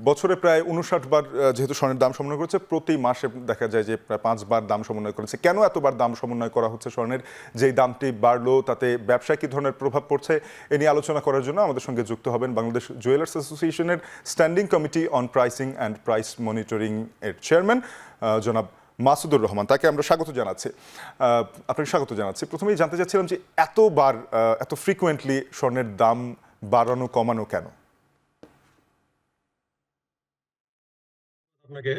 বছরে প্রায় 59 বার যেহেতু স্বর্ণের দাম সমন্বয় করেছে, প্রতি মাসে দেখা যায় যে প্রায় 5 বার দাম সমন্বয় করেছে। কেন এতবার দাম সমন্বয় করা হচ্ছে স্বর্ণের? যেই দামটি বাড়লো তাতে ব্যবসায় কি ধরনের প্রভাব পড়ছে, এ নিয়ে আলোচনা করার জন্য আমাদের সঙ্গে যুক্ত হবেন বাংলাদেশ জুয়েলার্স অ্যাসোসিয়েশনের standing committee on pricing and price monitoring এর চেয়ারম্যান জনাব মাসুদুর রহমান। তাকে আমরা স্বাগত জানাচ্ছি। আপনাকে স্বাগত জানাচ্ছি। প্রথমেই জানতে চাচ্ছিলাম যে এতবার এত ফ্রিকুয়েন্টলি স্বর্ণের দাম বাড়ানো কমানো কেন? আপনাকে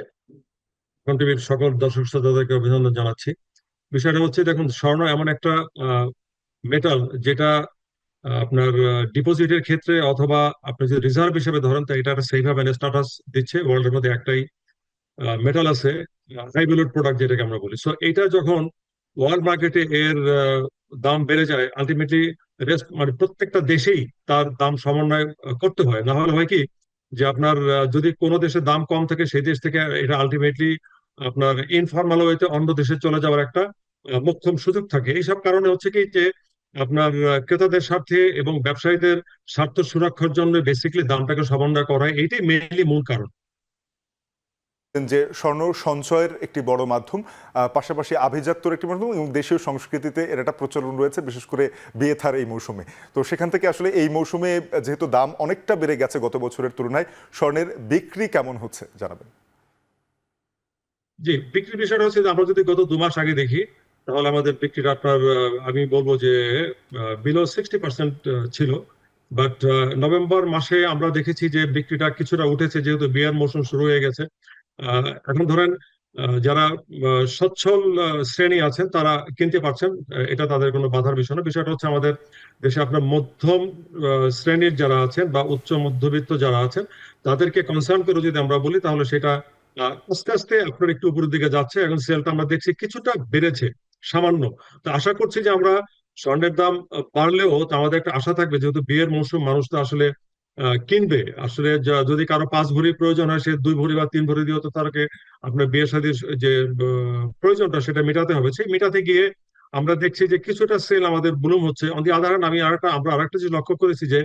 টিভির সকল দর্শক শ্রোতাদেরকে অভিনন্দন জানাচ্ছি। বিষয়টা হচ্ছে, দেখুন, স্বর্ণ এমন একটা মেটাল যেটা আপনার ডিপোজিটের ক্ষেত্রে অথবা আপনি যদি রিজার্ভ হিসেবে ধরেন, তো এটা একটা সেফ হ্যাভেন স্ট্যাটাস দিচ্ছে। ওয়ার্ল্ডের মধ্যে একটাই মেটাল আছে, হাই ভ্যালুড প্রোডাক্ট যেটাকে আমরা বলি। সো এইটা যখন ওয়ার্ল্ড মার্কেটে এর দাম বেড়ে যায়, আলটিমেটলি রেস্ট মানে প্রত্যেকটা দেশেই তার দাম সমন্বয় করতে হয়। না হলে হয় কি, যে আপনার যদি কোনো দেশের দাম কম থাকে, সেই দেশ থেকে এটা আলটিমেটলি আপনার ইনফর্মাল ওয়েতে অন্য দেশে চলে যাওয়ার একটা মোক্ষম সুযোগ থাকে। এইসব কারণে হচ্ছে কি, যে আপনার ক্রেতাদের স্বার্থে এবং ব্যবসায়ীদের স্বার্থ সুরক্ষার জন্য বেসিক্যালি দামটাকে সমন্বয় করা হয়, এইটাই মেইনলি মূল কারণ। যে স্বর্ণ সঞ্চয়ের একটি বড় মাধ্যম, পাশাপাশি আভিজাত্যর একটি মাধ্যম, এবং দেশীয় সংস্কৃতিতে এর একটা প্রচলন রয়েছে, বিশেষ করে বিয়ে থার এই মৌসুমে। তো সেখান থেকে আসলে এই মৌসুমে যেহেতু দাম অনেকটা বেড়ে গেছে গত বছরের তুলনায়, স্বর্ণের বিক্রি কেমন হচ্ছে জানাবেন? জি, বিক্রির বিষয়টা হচ্ছে যে আমরা যদি গত 2 মাস আগে দেখি, তাহলে আমাদের বিক্রিটা আপনার আমি বলবো যে বিলো 60% ছিল। বাট নভেম্বর মাসে আমরা দেখেছি যে বিক্রিটা কিছুটা উঠেছে, যেহেতু বিয়ের মৌসুম শুরু হয়ে গেছে। এখন ধরেন যারা সচ্ছল শ্রেণী আছেন তারা কিনতে পারছেন, এটা তাদের কোনো বাধার বিষয় না। বিষয়টা হচ্ছে আমাদের দেশে আপনার মধ্যম শ্রেণীর যারা আছেন বা উচ্চ মধ্যবিত্ত যারা আছেন, তাদেরকে কনসার্ন করে যদি আমরা বলি, তাহলে সেটা আস্তে আস্তে আপনার একটু উপরের দিকে যাচ্ছে। এখন সেলটা আমরা দেখছি কিছুটা বেড়েছে, সামান্য। তো আশা করছি যে আমরা স্বর্ণের দাম বাড়লেও তো আমাদের একটা আশা থাকবে, যেহেতু বিয়ের মৌসুম, মানুষ তো আসলে কিনবে। আসলে যদি কারো 5 ভরি প্রয়োজন হয়, সে 2 ভরি বা 3 ভরি দিয়েও তো তাকে আপনার বিয়ে শাদীর যে প্রয়োজনটা সেটা মেটাতে হবে। সেই মেটাতে গিয়ে আমরা দেখছি যে কিছুটা সেল আমাদের বুলুম হচ্ছে। অন দি আদার হ্যান্ড, আমরা আরেকটা জিনিস লক্ষ্য করেছি যে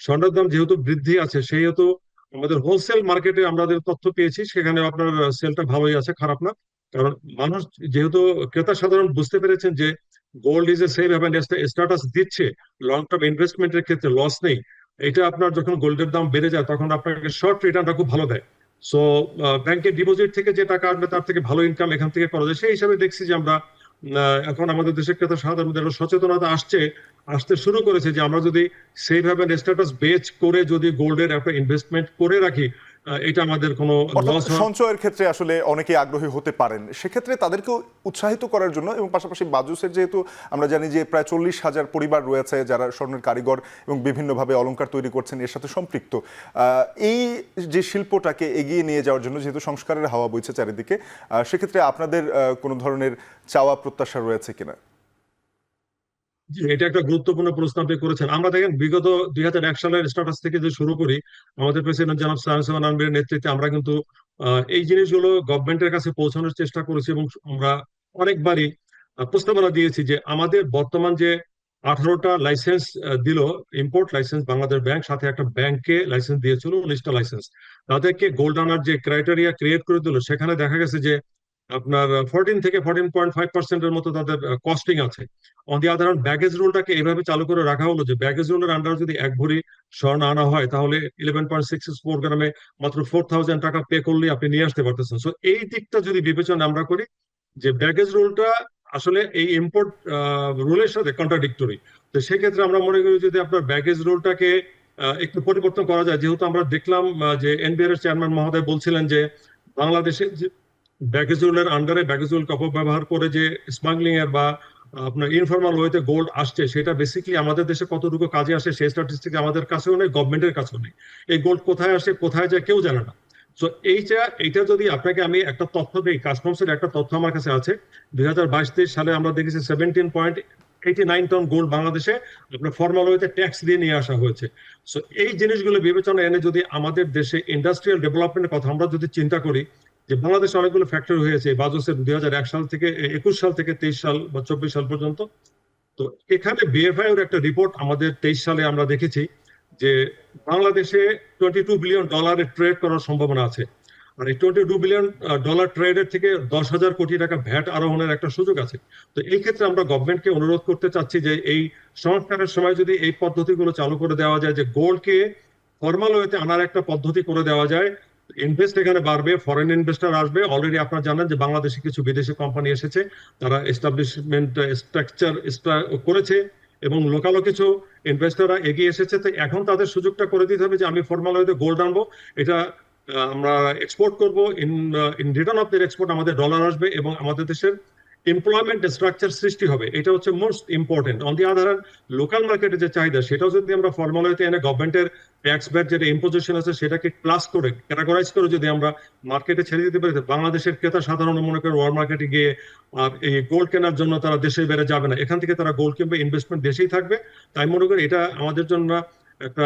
স্বর্ণের দাম যেহেতু বৃদ্ধি আছে, সেহেতু আমাদের হোলসেল মার্কেটে আমাদের তথ্য পেয়েছি, সেখানে আপনার সেলটা ভালোই আছে, খারাপ না। কারণ মানুষ যেহেতু ক্রেতা সাধারণ বুঝতে পেরেছেন যে gold is a safe haven status দিচ্ছে, লং টার্ম ইনভেস্টমেন্টের ক্ষেত্রে লস নেই। এটা আপনার যখন গোল্ডের দাম বেড়ে যায়, তখন আপনাকে শর্ট রিটার্নটা খুব ভালো দেয়। সো ব্যাংকের ডিপোজিট থেকে যে টাকা আসবে, তার থেকে ভালো ইনকাম এখান থেকে করা যায়। সেই হিসাবে দেখছি যে আমরা এখন আমাদের দেশের ক্রেতা সাধারণদের সচেতনতা আসতে শুরু করেছে, যে আমরা যদি সেইভাবে স্ট্যাটাস বেচ করে যদি গোল্ডের একটা ইনভেস্টমেন্ট করে রাখি, এটা আমাদের কোনো অর্থাৎ লস হয়। সঞ্চয়ের ক্ষেত্রে আসলে অনেকেই আগ্রহী হতে পারেন, সেক্ষেত্রে তাদেরকেও উৎসাহিত করার জন্য, এবং পাশাপাশি বাজুসের যেহেতু আমরা জানি যে প্রায় 40,000 পরিবার রয়েছে যারা স্বর্ণের কারিগর এবং বিভিন্নভাবে অলংকার তৈরি করছেন, এর সাথে সম্পৃক্ত, এই যে শিল্পটাকে এগিয়ে নিয়ে যাওয়ার জন্য যেহেতু সংস্কারের হাওয়া বইছে চারিদিকে, সেক্ষেত্রে আপনাদের কোনো ধরনের চাওয়া প্রত্যাশা রয়েছে কিনা? জি, এটা একটা গুরুত্বপূর্ণ প্রশ্ন আপনি করেছেন। আমরা দেখেন, বিগত 2001 সালের স্ট্যাটাস থেকে যে শুরু করি, আমাদের প্রেসিডেন্ট জনাব সায়েন্স আনবিরের নেতৃত্বে আমরা কিন্তু এই জিনিসগুলো গভর্নমেন্টের কাছে পৌঁছানোর চেষ্টা করেছি, এবং আমরা অনেকবারই প্রস্তাবনা দিয়েছি যে আমাদের বর্তমান যে 18টা লাইসেন্স দিল, ইম্পোর্ট লাইসেন্স, বাংলাদেশ ব্যাংক সাথে একটা ব্যাংকে লাইসেন্স দিয়েছিল, 19টা লাইসেন্স। তাদেরকে গোল্ড আনার যে ক্রাইটেরিয়া ক্রিয়েট করে দিল, সেখানে দেখা গেছে যে আপনার 14 থেকে 14.5%-এর মতো তাদের কস্টিং আছে। On the other hand, baggage রুলটাকে এইভাবে চালু করে রাখা হলো যে ব্যাগেজ রুলের আন্ডারে যদি 1 ভরি স্বর্ণ আনা হয়, তাহলে 11.64 গ্রামে মাত্র 4,000 টাকা পে করলেই আপনি নিয়ে আসতে পারতেছেন। সো এই দিকটা যদি বিবেচনা আমরা করি, যে ব্যাগেজ রুলটা আসলে এই ইম্পোর্ট রুলের সাথে কন্ট্রাডিক্টরি। তো সেক্ষেত্রে আমরা মনে করি যদি আপনার ব্যাগেজ রুলটাকে একটু পরিবর্তন করা যায়, যেহেতু আমরা দেখলাম যে এনবিআর এর চেয়ারম্যান মহোদয় বলছিলেন যে বাংলাদেশে ব্যাগেজ রুলের আন্ডারে ব্যাগেজ রুল অপব্যবহার করে যে স্মাগলিং এর বা আপনার ইনফর্মাল ওয়েতে গোল্ড আসছে, সেটা বেসিক্যালি আমাদের দেশে কতটুকু কাজে আসে সেই স্ট্যাটিস্টিক আমাদের কাছেও নেই, গভর্নমেন্টের কাছেও নেই। এই গোল্ড কোথায় আসে, কোথায় যায়, কেউ জানে না। তো এইটা যদি আপনাকে আমি একটা তথ্য দিই, কাস্টমস এর একটা তথ্য আমার কাছে আছে। 2022-23 সালে আমরা দেখেছি 17.89 টন গোল্ড বাংলাদেশে আপনার ফর্মাল ওয়েতে ট্যাক্স দিয়ে নিয়ে আসা হয়েছে। সো এই জিনিসগুলো বিবেচনা এনে যদি আমাদের দেশে ইন্ডাস্ট্রিয়াল ডেভেলপমেন্টের কথা আমরা যদি চিন্তা করি, যে বাংলাদেশে অনেকগুলো ফ্যাক্টরি হয়েছে বাজুসের 2001 সাল থেকে 21 সাল থেকে 23 সাল বা 24 সাল পর্যন্ত। তো এখানে বিএফআই এর একটা রিপোর্ট আমাদের 23 সালে আমরা দেখেছি যে বাংলাদেশে $22 বিলিয়ন ট্রেড করার সম্ভাবনা আছে। আর এই $22 বিলিয়ন ট্রেডের থেকে 10,000 কোটি টাকা ভ্যাট আরোহণের একটা সুযোগ আছে। তো এই ক্ষেত্রে আমরা গভর্নমেন্টকে অনুরোধ করতে চাচ্ছি যে এই সংস্কারের সময় যদি এই পদ্ধতিগুলো চালু করে দেওয়া যায়, যে গোল্ডকে ফর্মাল ওয়েতে আনার একটা পদ্ধতি করে দেওয়া যায়, ইনভেস্ট এখানে বাড়বে, ফরেন ইনভেস্টর আসবে। অলরেডি আপনারা জানেন যে বাংলাদেশে কিছু বিদেশি কোম্পানি এসেছে, তারা এস্টাবলিশমেন্ট স্ট্রাকচার করেছে এবং লোকালও কিছু ইনভেস্টররা এগিয়ে এসেছে। তো এখন তাদের সুযোগটা করে দিতে হবে যে আমি ফর্মাল ওয়েতে গোল্ড আনবো, এটা আমরা এক্সপোর্ট করবো, in return of there export আমাদের ডলার আসবে এবং আমাদের দেশের এমপ্লয়মেন্ট স্ট্রাকচার সৃষ্টি হবে। এটা হচ্ছে most important. On the other hand, local মার্কেটে যে চাহিদা সেটাও যদি আমরা ফর্মালিতে এনে গভর্নমেন্টের ট্যাক্স ব্যাট যেটা ইম্পোজিশন আছে সেটাকে ক্লাস করে ক্যাটাগরাইজ করে যদি আমরা মার্কেটে ছেড়ে দিতে পারি, বাংলাদেশের ক্রেতা সাধারণ মনে করে ওয়ার্ল্ড মার্কেটে গিয়ে আর এই গোল্ড কেনার জন্য তারা দেশে বেড়ে যাবে না, এখান থেকে তারা গোল্ড কিনবে, ইনভেস্টমেন্ট দেশেই থাকবে। তাই মনে করি এটা আমাদের জন্য একটা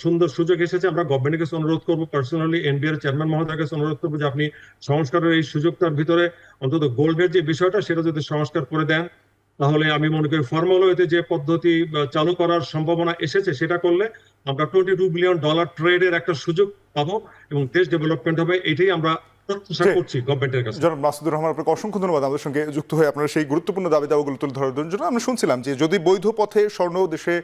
সুন্দর সুযোগ এসেছে। আমরা গভর্নমেন্টের কাছে অনুরোধ করবো, পার্সোনালি এনবিআর চেয়ারম্যান মহোদয়ের কাছে অনুরোধ করবো যে আপনি সংস্কারের এই সুযোগটার ভিতরে অন্তত গোল্ডের যে বিষয়টা সেটা যদি সংস্কার করে দেন, তাহলে আমি মনে করি ফর্মাল ওয়েতে যে পদ্ধতি চালু করার সম্ভাবনা এসেছে সেটা করলে আমরা $22 বিলিয়ন ট্রেডের একটা সুযোগ পাবো এবং দেশ ডেভেলপমেন্ট হবে। এটাই আমরা প্রত্যাশা করছি গভর্নমেন্টের কাছে। জনাব মাসুদুর রহমান, আপনাকে অসংখ্য ধন্যবাদ আমাদের সঙ্গে যুক্ত হয়ে আপনারা সেই গুরুত্বপূর্ণ দাবি দাওয়াগুলো তুলে ধরার জন্য। আমরা শুনছিলাম যে যদি বৈধ পথে স্বর্ণ দেশে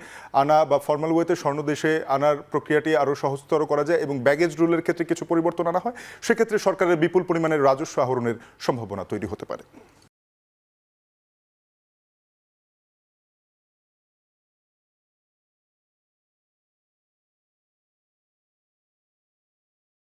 আনা বা ফর্মাল ওয়েতে স্বর্ণ দেশে আনার প্রক্রিয়াটি আরও সহজতর করা যায় এবং ব্যাগেজ রুলের ক্ষেত্রে কিছু পরিবর্তন আনা হয়, সেক্ষেত্রে সরকারের বিপুল পরিমাণের রাজস্ব আহরণের সম্ভাবনা তৈরি হতে পারে।